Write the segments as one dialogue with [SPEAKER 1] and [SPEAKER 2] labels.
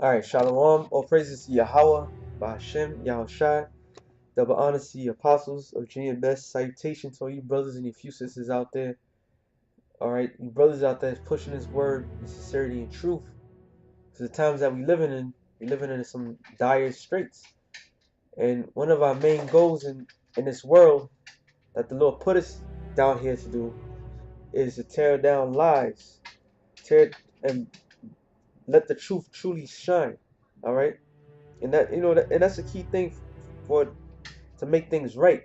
[SPEAKER 1] Alright, Shalom. All praises to Yahweh, Bahashem, Yahushai. Double honor to the apostles of GMS. Salutation to all you brothers and your few sisters out there. Alright, you brothers out there pushing this word in sincerity and truth. Because the times that we're living in some dire straits. And one of our main goals in this world that the Lord put us down here to do is to tear down lies. And let the truth truly shine. Alright? And that's a key thing for to make things right.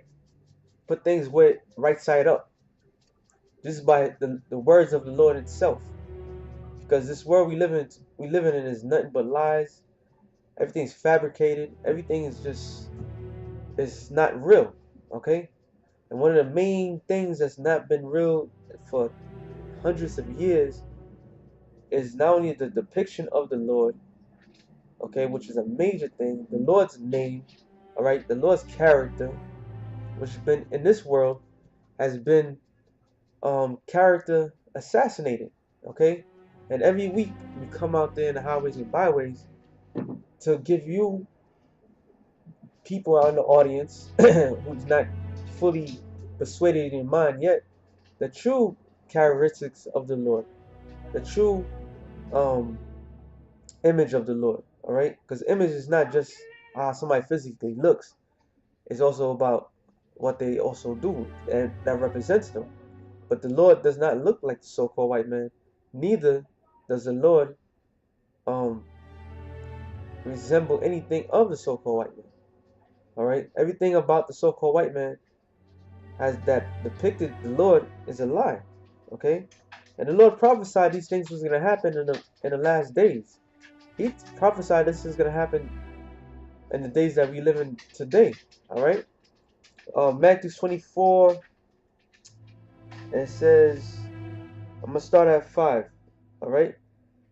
[SPEAKER 1] Put things where right side up. This is by the words of the Lord itself. Because this world we living in is nothing but lies. Everything's fabricated. Everything is just it's not real. Okay? And one of the main things that's not been real for hundreds of years is not only the depiction of the Lord, okay, which is a major thing, the Lord's name, alright, the Lord's character, which has been in this world has been character assassinated, okay? And every week we come out there in the highways and byways to give you people out in the audience who's not fully persuaded in mind yet the true characteristics of the Lord, the true image of the Lord, all right? Because image is not just how somebody physically looks. It's also about what they also do and that represents them. But the Lord does not look like the so-called white man. Neither does the Lord resemble anything of the so-called white man. Alright? Everything about the so-called white man has that depicted the Lord is a lie. Okay? And the Lord prophesied these things was gonna happen in the last days. He prophesied this is gonna happen in the days that we live in today. Alright? Matthew 24, it says, I'm gonna start at 5. Alright?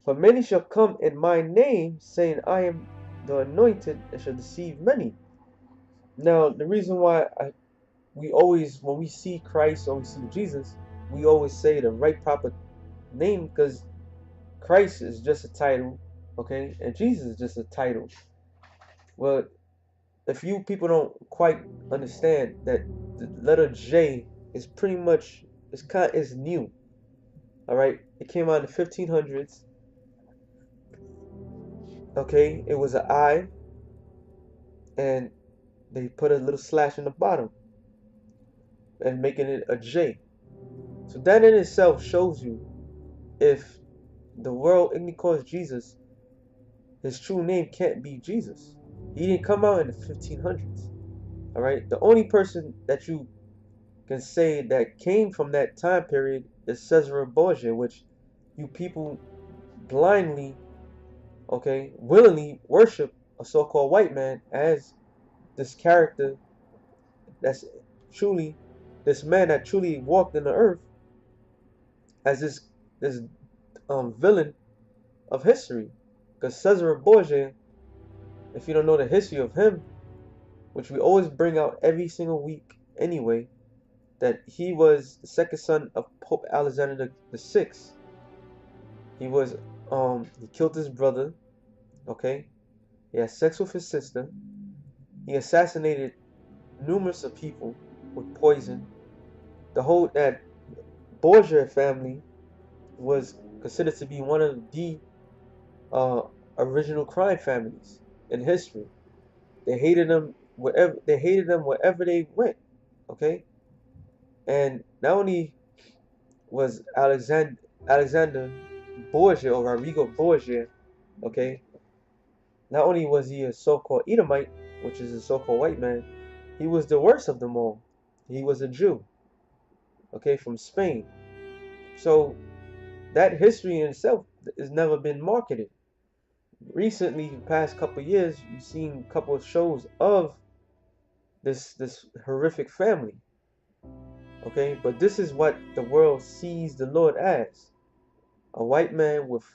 [SPEAKER 1] For many shall come in my name, saying, I am the anointed, and shall deceive many. Now, the reason why we always, when we see Christ or we see Jesus, we always say the right proper name, because Christ is just a title, okay? And Jesus is just a title. Well, if you people don't quite understand that the letter J is pretty much, it's new, all right? It came out in the 1500s. Okay, it was an I, and they put a little slash in the bottom and making it a J. So that in itself shows you if the world only calls Jesus, his true name can't be Jesus. He didn't come out in the 1500s. All right, the only person that you can say that came from that time period is Cesare Borgia, which you people blindly, okay, willingly worship a so-called white man as this character that's truly this man that truly walked in the earth as this villain of history. Because Cesare Borgia, if you don't know the history of him, which we always bring out every single week anyway, that he was the second son of Pope Alexander the Sixth. He was he killed his brother, okay? He had sex with his sister. He assassinated numerous of people with poison. That Borgia family was considered to be one of the original crime families in history. They hated them wherever they went. Okay, and not only was Alexander Borgia or Rodrigo Borgia, okay, not only was he a so-called Edomite, which is a so-called white man, he was the worst of them all. He was a Jew, okay, from Spain. So that history in itself has never been marketed. Recently, the past couple of years, you've seen a couple of shows of this horrific family. Okay, but this is what the world sees the Lord as: a white man with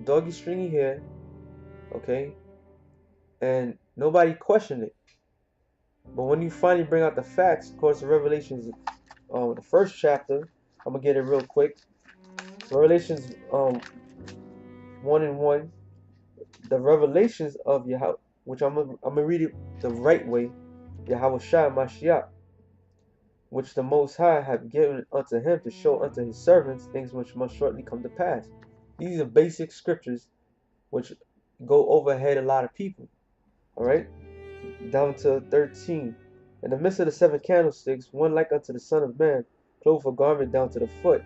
[SPEAKER 1] doggy stringy hair. Okay, and nobody questioned it. But when you finally bring out the facts, of course, the Revelations, the first chapter, I'm gonna get it real quick. So Revelations 1:1. the revelations of Yahweh, which I'm gonna read it the right way, Yahweh Shai Mashiach, which the Most High have given unto him to show unto his servants things which must shortly come to pass. These are basic scriptures which go overhead a lot of people. All right, down to 13. In the midst of the 7 candlesticks, one like unto the Son of Man, clothed with a garment down to the foot,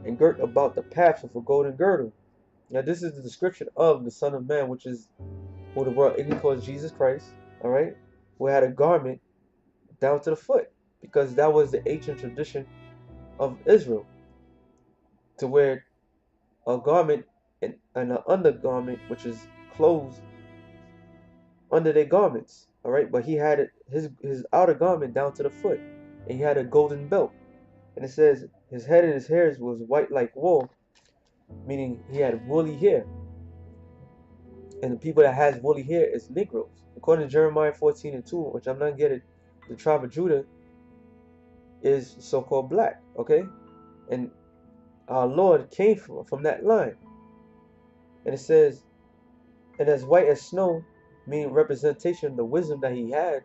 [SPEAKER 1] and girt about the paps with a golden girdle. Now this is the description of the Son of Man, which is who the world ignorantly calls Jesus Christ. All right, who had a garment down to the foot, because that was the ancient tradition of Israel, to wear a garment and an undergarment, which is clothes under their garments. All right, but he had his outer garment down to the foot, and he had a golden belt. And it says his head and his hairs was white like wool, meaning he had woolly hair. And the people that has woolly hair is Negroes. According to Jeremiah 14:2, which I'm not getting, the tribe of Judah is so-called black. Okay, and our Lord came from that line. And it says, and as white as snow, meaning representation of the wisdom that he had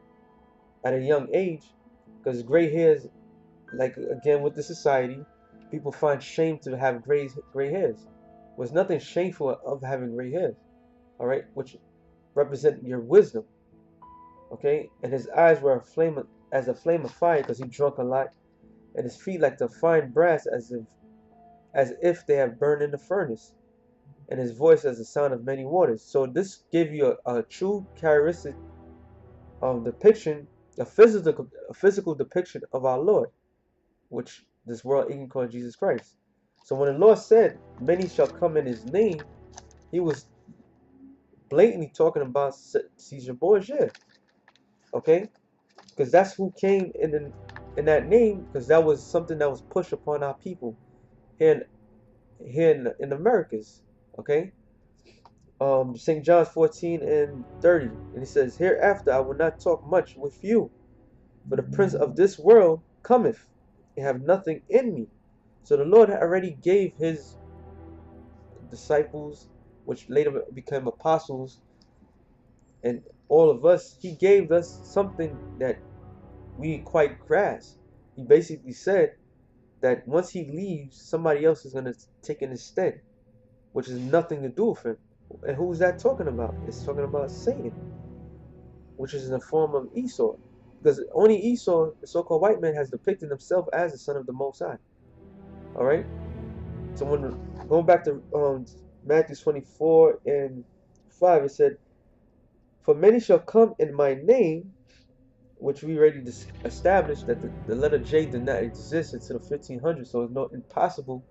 [SPEAKER 1] at a young age, because gray hairs, like again with the society, people find shame to have gray hairs. There's nothing shameful of having gray hairs, all right, which represent your wisdom, okay. And his eyes were as a flame of fire, because he drunk a lot, and his feet like the fine brass, as if they have burned in the furnace, and his voice as the sound of many waters. So this gives you a true characteristic depiction, a physical depiction of our Lord, which this world even called Jesus Christ. So when the Lord said, many shall come in his name, he was blatantly talking about Caesar Borgia, okay? Because that's who came in that name, because that was something that was pushed upon our people here in the Americas, okay? St. John's 14:30, and he says, hereafter I will not talk much with you, for the prince of this world cometh, and have nothing in me. So the Lord already gave his disciples, which later became apostles, and all of us, he gave us something that we quite grasp. He basically said that once he leaves, somebody else is going to take in his stead, which is nothing to do with him. And who's that talking about? It's talking about Satan, which is in the form of Esau. Because only Esau, the so-called white man, has depicted himself as the son of the Most High. All right? So when going back to Matthew 24:5, it said, for many shall come in my name, which we already established that the letter J did not exist until the 1500s, so it's not impossible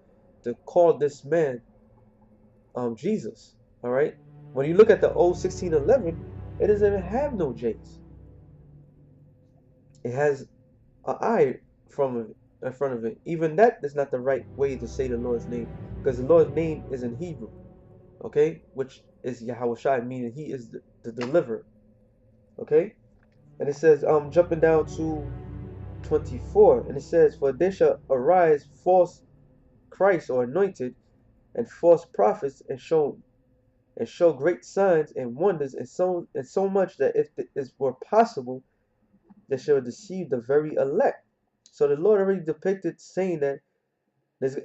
[SPEAKER 1] to call this man Jesus. All right? When you look at the old 1611, it doesn't even have no J's. It has an I in front of it. Even that is not the right way to say the Lord's name, because the Lord's name is in Hebrew, okay, which is Yahweh Shai, meaning he is the deliverer, okay. And it says, jumping down to 24, and it says, for there shall arise false Christ or anointed, and false prophets, and show great signs and wonders, and so much that if it were possible, they shall deceive the very elect. So the Lord already depicted, saying that there's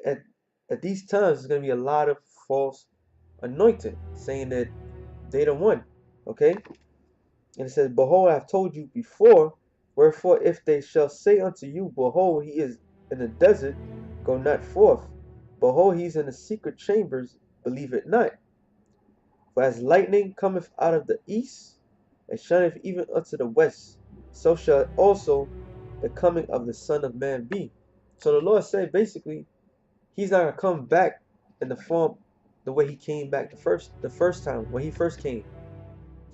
[SPEAKER 1] at these times there's going to be a lot of false anointed, saying that they the one, okay. And it says, behold, I have told you before. Wherefore, if they shall say unto you, behold, he is in the desert, go not forth. Behold, he is in the secret chambers, believe it not. For as lightning cometh out of the east, and shineth even unto the west, so shall also the coming of the Son of Man be. So the Lord said, basically, he's not going to come back in the form the way he came back the first time when he first came.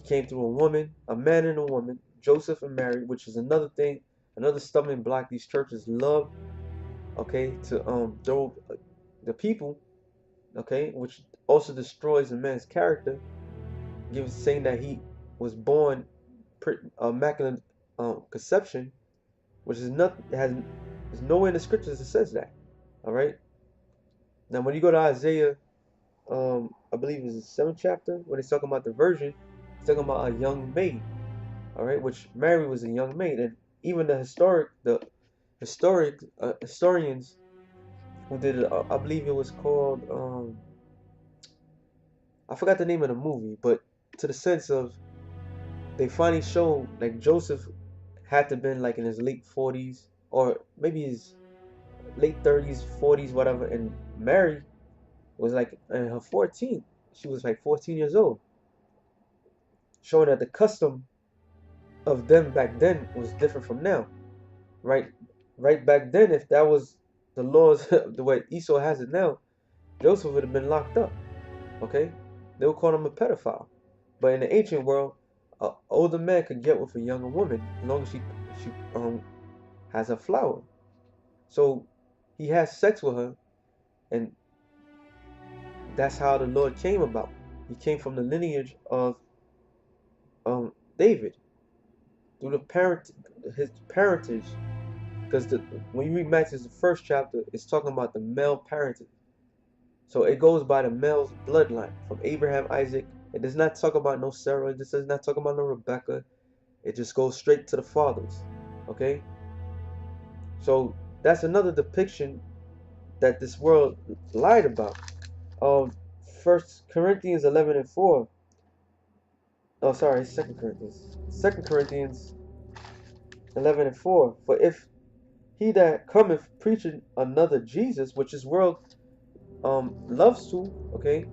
[SPEAKER 1] He came through a woman, a man and a woman, Joseph and Mary, which is another thing, another stumbling block these churches love, okay, to throw the people, okay, which also destroys a man's character, saying that he was born immaculate conception, which is not there's nowhere in the scriptures that says that. All right. Now, when you go to Isaiah I believe it's the 7th chapter, when he's talking about the virgin, he's talking about a young maid, all right, which Mary was a young maid. And even the historians who did it, I believe it was called, I forgot the name of the movie, but to the sense of, they finally showed like Joseph had to been like in his late 40s, or maybe his late 30s, 40s, whatever, and Mary was like in her 14th. She was like 14 years old, showing that the custom of them back then was different from now, right? Right back then, if that was the laws the way Esau has it now, Joseph would have been locked up. Okay, they would call him a pedophile. But in the ancient world, an older man could get with a younger woman as long as she has a flower. So he has sex with her, and that's how the Lord came about. He came from the lineage of David through his parentage. Because when you read Matthew, the 1st chapter, it's talking about the male parentage. So it goes by the male's bloodline from Abraham, Isaac. It does not talk about no Sarah. It does not talk about no Rebecca. It just goes straight to the fathers. Okay? So that's another depiction that this world lied about. Um, 1 Corinthians 11 and 4. Oh, sorry, 2 Corinthians. 2 Corinthians 11 and 4. For if he that cometh preaching another Jesus, which this world loves to, okay,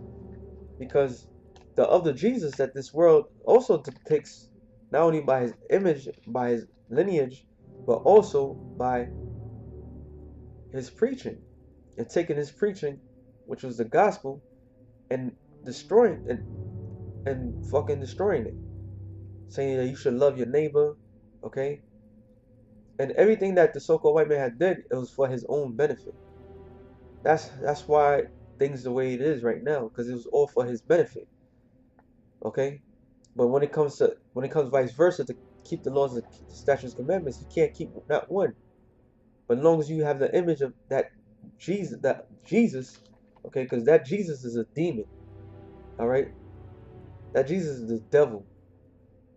[SPEAKER 1] because the other Jesus that this world also depicts, not only by his image, by his lineage, but also by his preaching, and taking his preaching, which was the gospel, and destroying and fucking destroying it, saying that you should love your neighbor, okay, and everything that the so-called white man had did, it was for his own benefit. That's why things the way it is right now, because it was all for his benefit, okay. But when it comes vice versa, to keep the laws, the statutes, commandments, you can't keep not one. But as long as you have the image of that Jesus, okay, because that Jesus is a demon, all right. That Jesus is the devil.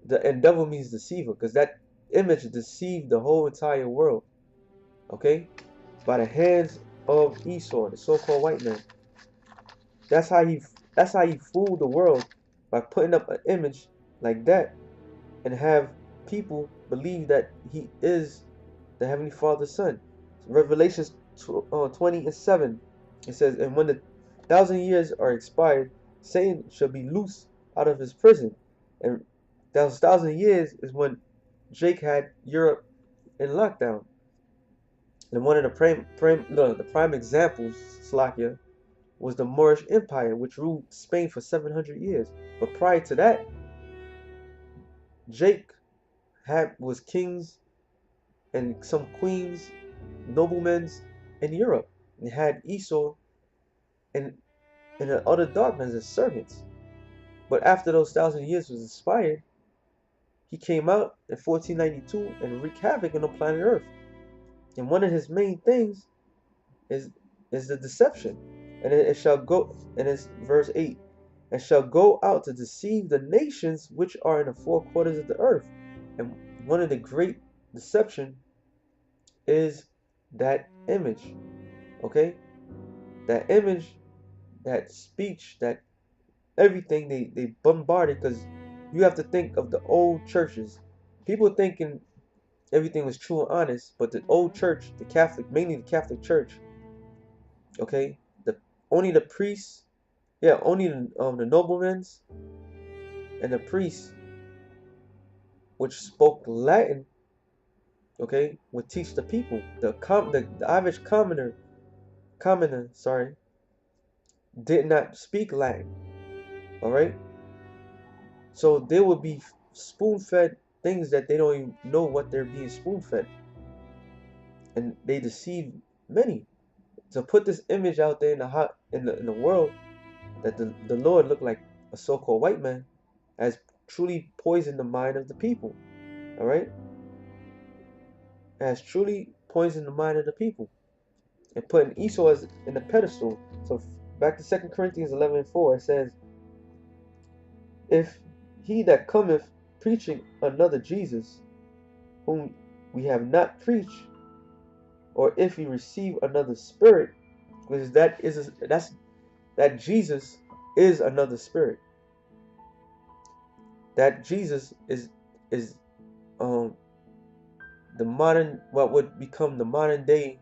[SPEAKER 1] And devil means deceiver, because that image deceived the whole entire world, okay, by the hands of Esau, the so-called white man. That's how he fooled the world, by putting up an image like that, and have people believe that he is the Heavenly Father's son. Revelation 20 and 7, it says, and when the 1,000 years are expired, Satan shall be loose out of his prison. And those 1,000 years is when Jake had Europe in lockdown. And one of the prime examples, Slovakia, was the Moorish Empire, which ruled Spain for 700 years. But prior to that, Jake was kings and some queens, noblemen in Europe, and had Esau and the other darkness as servants. But after those 1,000 years was expired, he came out in 1492 and wreaked havoc on the planet Earth. And one of his main things is the deception. And it shall go, and it's verse 8, and shall go out to deceive the nations which are in the four quarters of the earth. And one of the great deception is that image, okay? That image, that speech, that everything they bombarded, because you have to think of the old churches. People thinking everything was true and honest, but the old church, the Catholic, mainly the Catholic Church, okay, only the priests, yeah, only the noblemen and the priests, which spoke Latin, okay, would teach the people. The average commoner, sorry, did not speak Latin. All right, so they would be spoon-fed things that they don't even know what they're being spoon-fed, and they deceive many to put this image out there in the world that the Lord looked like a so-called white man, has truly poisoned the mind of the people. All right, has truly poisoned the mind of the people, and putting Esau as in the pedestal. So Back to 2 Corinthians 11:4, it says, if he that cometh preaching another Jesus, whom we have not preached, or if he receive another spirit, because that Jesus is another spirit. That Jesus is the modern, what would become the modern day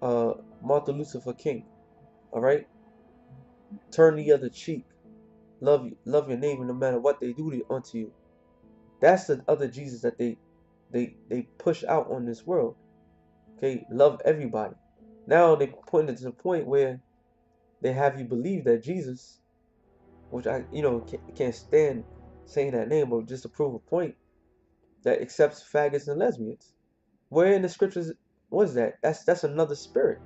[SPEAKER 1] Martin Luther King. All right, turn the other cheek, love your neighbor no matter what they do unto you. That's the other Jesus that they push out on this world. Okay, love everybody. Now they putting it to the point where they have you believe that Jesus, which I can't stand saying that name, but just to prove a point, that accepts faggots and lesbians. Where in the scriptures was that? That's another spirit.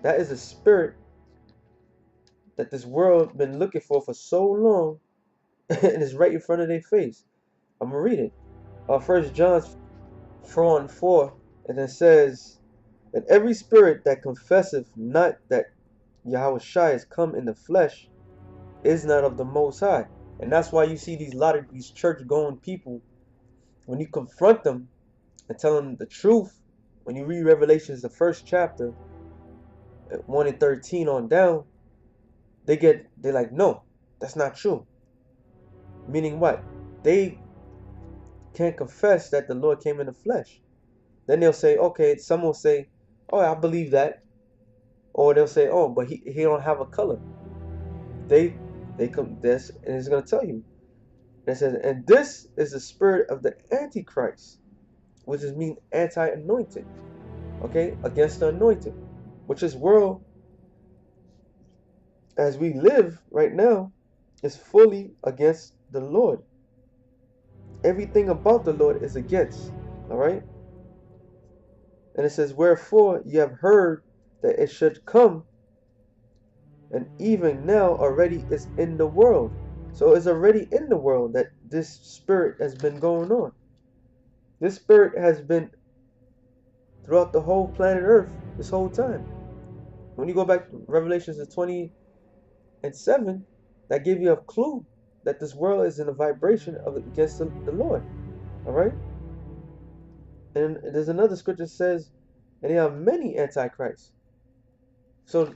[SPEAKER 1] That is a spirit that this world been looking for so long, and it's right in front of their face. I'm gonna read it. 1 John 4:4, and it says, "And every spirit that confesseth not that Yahushua is come in the flesh is not of the Most High." And that's why you see lot of these church-going people, when you confront them and tell them the truth, when you read Revelations, the first chapter, 1 and 13 on down, they're like, no, that's not true. Meaning what? They can't confess that the Lord came in the flesh. Then they'll say, okay, some will say, oh, I believe that. Or they'll say, oh, but he don't have a color. They come this, and it's gonna tell you. And it says, and this is the spirit of the Antichrist, which is mean anti-anointed. Okay, against the anointed, which is world as we live right now is fully against the Lord. Everything about the Lord is against. All right. And it says, wherefore ye have heard that it should come, and even now already is in the world. So it's already in the world that this spirit has been going on. This spirit has been throughout the whole planet Earth this whole time. When you go back to Revelations 20:7, that give you a clue that this world is in a vibration against the Lord. All right. And there's another scripture that says, and there are many antichrists. So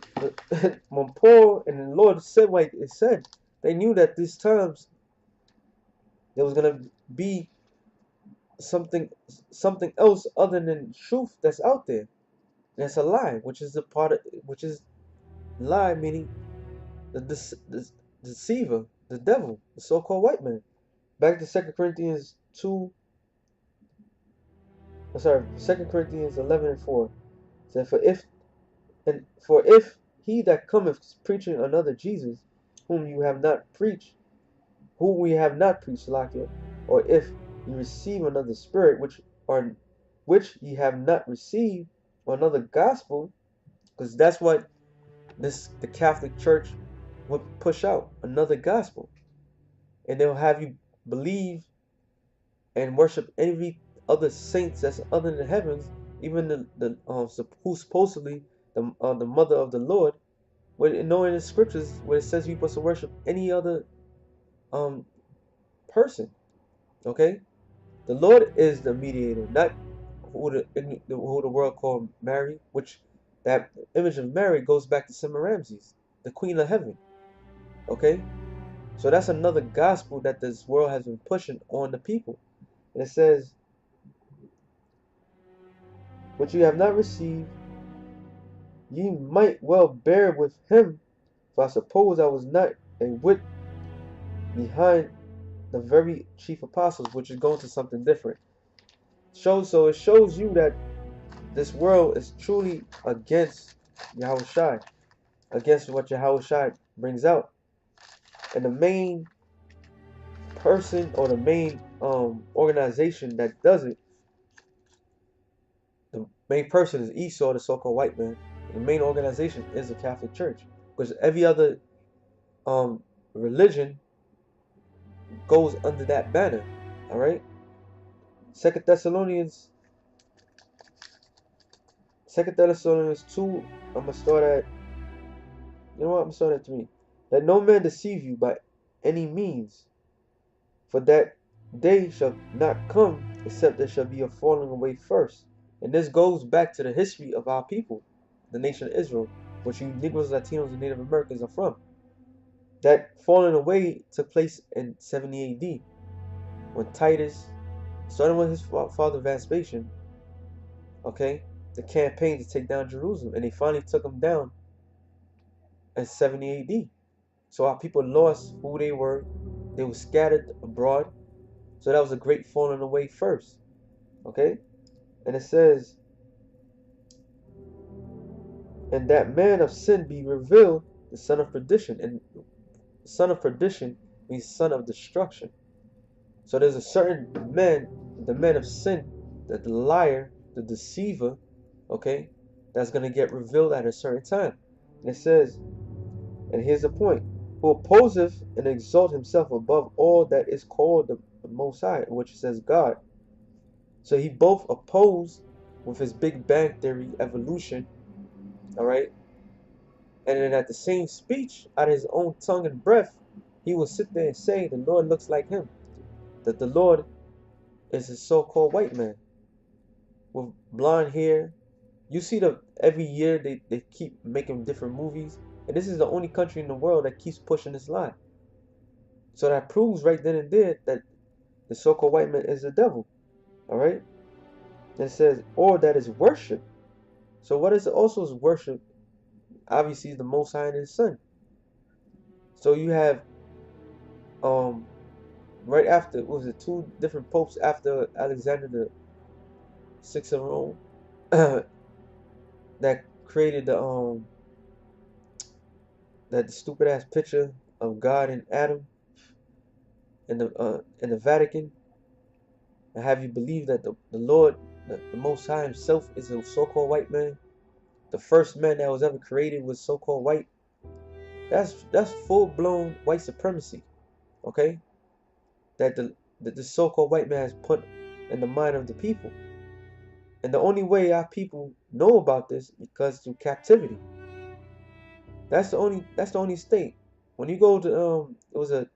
[SPEAKER 1] when Paul and the Lord said what it said, they knew that these times there was gonna be something else other than truth that's out there. And it's a lie, which is which is lie, meaning the deceiver, the devil, the so-called white man. Back to 2 Corinthians 2. I'm sorry, 2 Corinthians 11:4. It said, for if he that cometh preaching another Jesus, whom we have not preached, Lakia, or if you receive another spirit which ye have not received, or another gospel, because that's what the Catholic Church would push out, another gospel, and they'll have you believe and worship every other saints that's other than the heavens, even who's supposedly the mother of the Lord. Knowing the scriptures where it says we're supposed to worship any other person. Okay, the Lord is the mediator, not who the world called Mary. Which that image of Mary goes back to Semiramis, the Queen of Heaven. Okay, so that's another gospel that this world has been pushing on the people. And it says, "Which you have not received, ye might well bear with him, for I suppose I was not a whit behind the very chief apostles," which is going to something different. So it shows you that this world is truly against Yahushua, against what Yahushua brings out. And the main person or the main organization that does it, the main person is Esau, the so-called white man. The main organization is the Catholic Church, because every other religion goes under that banner. All right. 2 Thessalonians 2. I'm gonna start at You know what? I'm sorry to read. Let no man deceive you by any means, for that day shall not come except there shall be a falling away first. And this goes back to the history of our people, the nation of Israel, which you Negroes, Latinos, and Native Americans are from. That falling away took place in 70 AD when Titus, starting with his father Vespasian, okay, the campaign to take down Jerusalem, and they finally took them down in 70 AD. So our people lost who they were. They were scattered abroad. So that was a great falling away first. Okay? And it says, and that man of sin be revealed, the son of perdition. And son of perdition means son of destruction. So there's a certain man, the man of sin, the liar, the deceiver, okay, that's going to get revealed at a certain time. And it says, and here's the point, who opposeth and exalt himself above all that is called the Most High, which says God. So he both opposed with his Big Bang Theory evolution, all right, and then at the same speech, out of his own tongue and breath, he will sit there and say the Lord looks like him, that the Lord is a so-called white man with blonde hair. You see every year they keep making different movies, and this is the only country in the world that keeps pushing this lie. So that proves right then and there that the so-called white man is the devil. All right. It says, or that is worship. So what is also is worship? Obviously, the Most High and His Son. So you have right after, what was it, two different popes after Alexander the Sixth of Rome that created the stupid ass picture of God and Adam in the Vatican, and have you believe that the Lord, the Most High Himself, is a so-called white man. The first man that was ever created was so-called white. That's full-blown white supremacy, okay? That the so-called white man has put in the mind of the people. And the only way our people know about this is because through captivity. That's the only state. When you go to it was a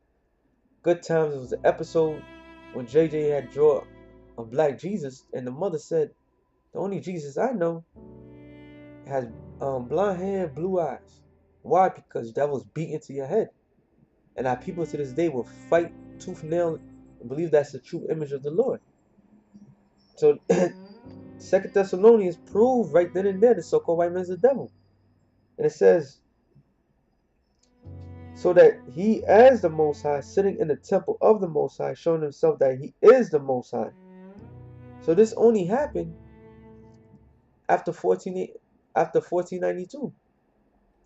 [SPEAKER 1] Good Times, it was an episode when JJ had drawn a black Jesus, and the mother said, the only Jesus I know has blonde hair, blue eyes. Why? Because that was beaten to your head. And our people to this day will fight tooth and nail and believe that's the true image of the Lord. So 2 Thessalonians prove right then and there the so-called white man is the devil. And it says, so that he as the Most High, sitting in the temple of the Most High, showing himself that he is the Most High. So this only happened after 1492.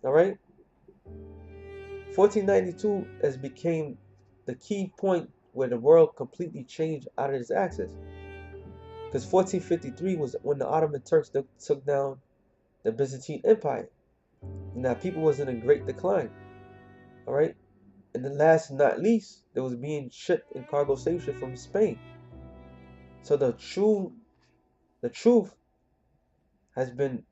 [SPEAKER 1] All right? 1492 has became the key point where the world completely changed out of its axis. Because 1453 was when the Ottoman Turks took down the Byzantine Empire. Now people was in a great decline. All right? And then last but not least, there was being shipped in cargo slave ship from Spain. So the truth has been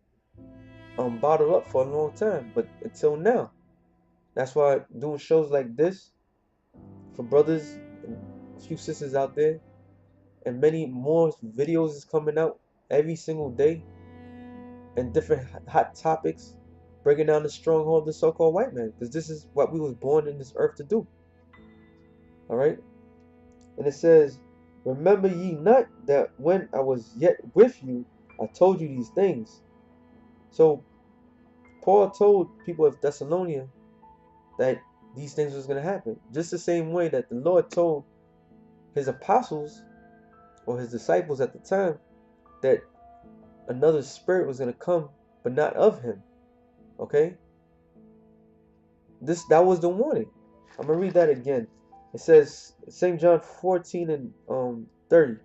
[SPEAKER 1] bottled up for a long time, but until now. That's why doing shows like this for brothers and a few sisters out there, and many more videos is coming out every single day, and different hot topics, breaking down the stronghold of the so-called white man, because this is what we was born in this earth to do. All right, and it says, remember ye not that when I was yet with you, I told you these things. So Paul told people of Thessalonica that these things was going to happen, just the same way that the Lord told his apostles or his disciples at the time that another spirit was going to come, but not of him. Okay, that was the warning. I'm gonna read that again. It says, St. John 14 and 30.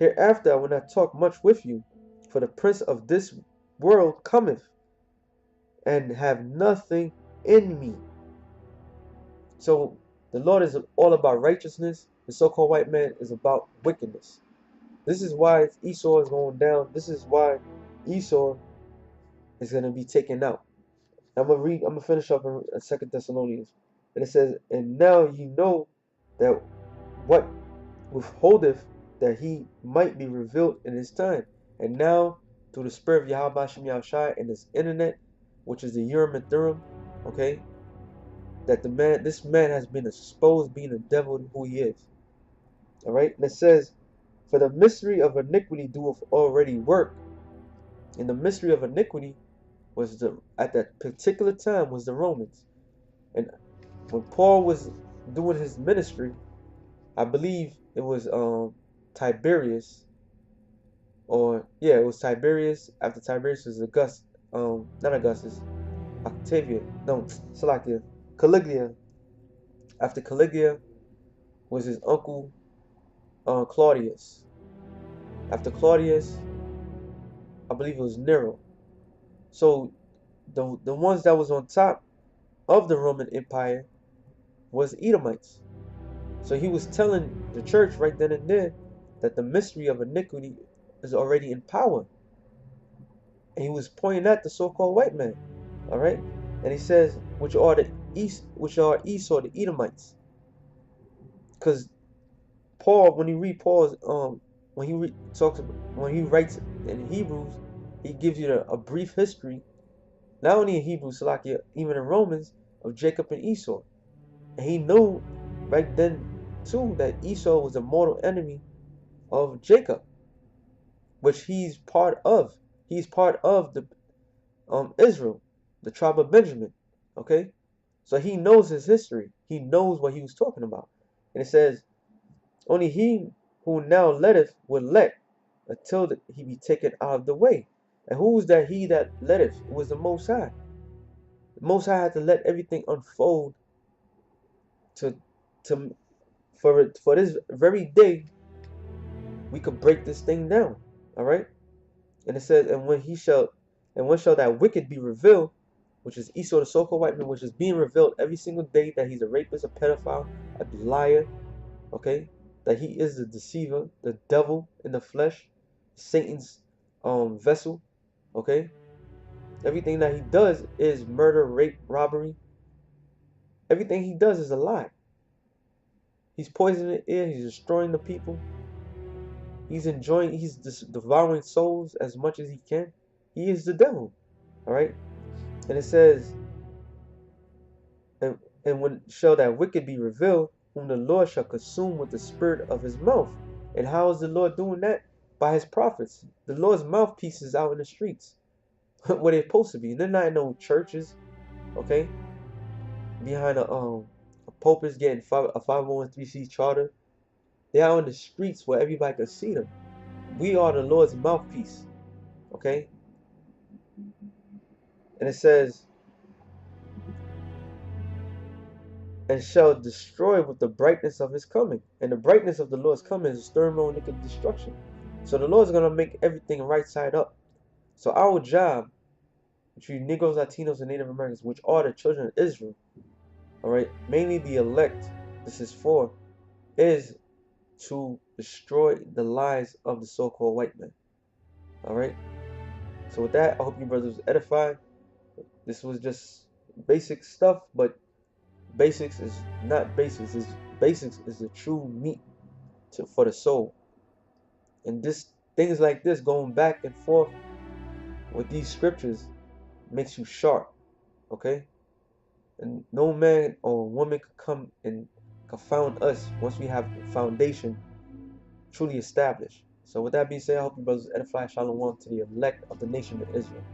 [SPEAKER 1] Hereafter I will not talk much with you, for the prince of this world cometh, and have nothing in me. So the Lord is all about righteousness. The so-called white man is about wickedness. This is why Esau is going down. This is why Esau is going to be taken out I'm gonna finish up in 2 Thessalonians. And it says, and now ye know that what withholdeth that he might be revealed in his time. And now, through the spirit of Yahweh Shem Yahushai and this internet, which is the Urim and Thummim, okay, that this man has been exposed being the devil who he is. Alright? And it says, for the mystery of iniquity doeth already work. And the mystery of iniquity was at that particular time was the Romans. And when Paul was doing his ministry, I believe it was Tiberius, or yeah, it was Tiberius. After Tiberius was not Augustus, Octavian, no, Salakia, Caligula. After Caligula was his uncle Claudius. After Claudius, I believe it was Nero. So the ones that was on top of the Roman Empire was Edomites. So he was telling the church right then and there that the mystery of iniquity is already in power. And he was pointing at the so-called white man. Alright? And he says, which are Esau, the Edomites. Because Paul, when you read Paul's when he writes in Hebrews, he gives you a brief history, not only in Hebrews, Salakia, even in Romans, of Jacob and Esau. And he knew right then too that Esau was a mortal enemy of Jacob, which he's part of. He's part of the Israel, the tribe of Benjamin. Okay, so he knows his history. He knows what he was talking about. And it says, only he who now letteth will let until he be taken out of the way. And who was that he that letteth? It was the Most High. The Most High had to let everything unfold for this very day we could break this thing down. Alright? And it says, and when shall that wicked be revealed, which is Esau the so-called white man, which is being revealed every single day, that he's a rapist, a pedophile, a liar, okay? That he is the deceiver, the devil in the flesh, Satan's vessel, okay? Everything that he does is murder, rape, robbery. Everything he does is a lie. He's poisoning the air, he's destroying the people. He's devouring souls as much as he can. He is the devil. Alright? And it says, and when shall that wicked be revealed, whom the Lord shall consume with the spirit of his mouth. And how is the Lord doing that? By his prophets. The Lord's mouthpieces out in the streets. Where they're supposed to be. They're not in no churches. Okay? Behind a pulpit getting a 501c charter. They're out in the streets where everybody can see them. We are the Lord's mouthpiece. Okay? And it says, and shall destroy with the brightness of his coming. And the brightness of the Lord's coming is thermonuclear destruction. So the Lord's going to make everything right side up. So our job, which you Negroes, Latinos, and Native Americans, which are the children of Israel, alright, mainly the elect, this is for, is to destroy the lies of the so-called white man. Alright? So with that, I hope you brothers was edified. This was just basic stuff, but basics is not basics. Basics is the true meat for the soul. And things like this, going back and forth with these scriptures, makes you sharp. Okay? And no man or woman could come and confound us once we have the foundation truly established. So with that being said, I hope you brothers edify. Shalom to the elect of the nation of Israel.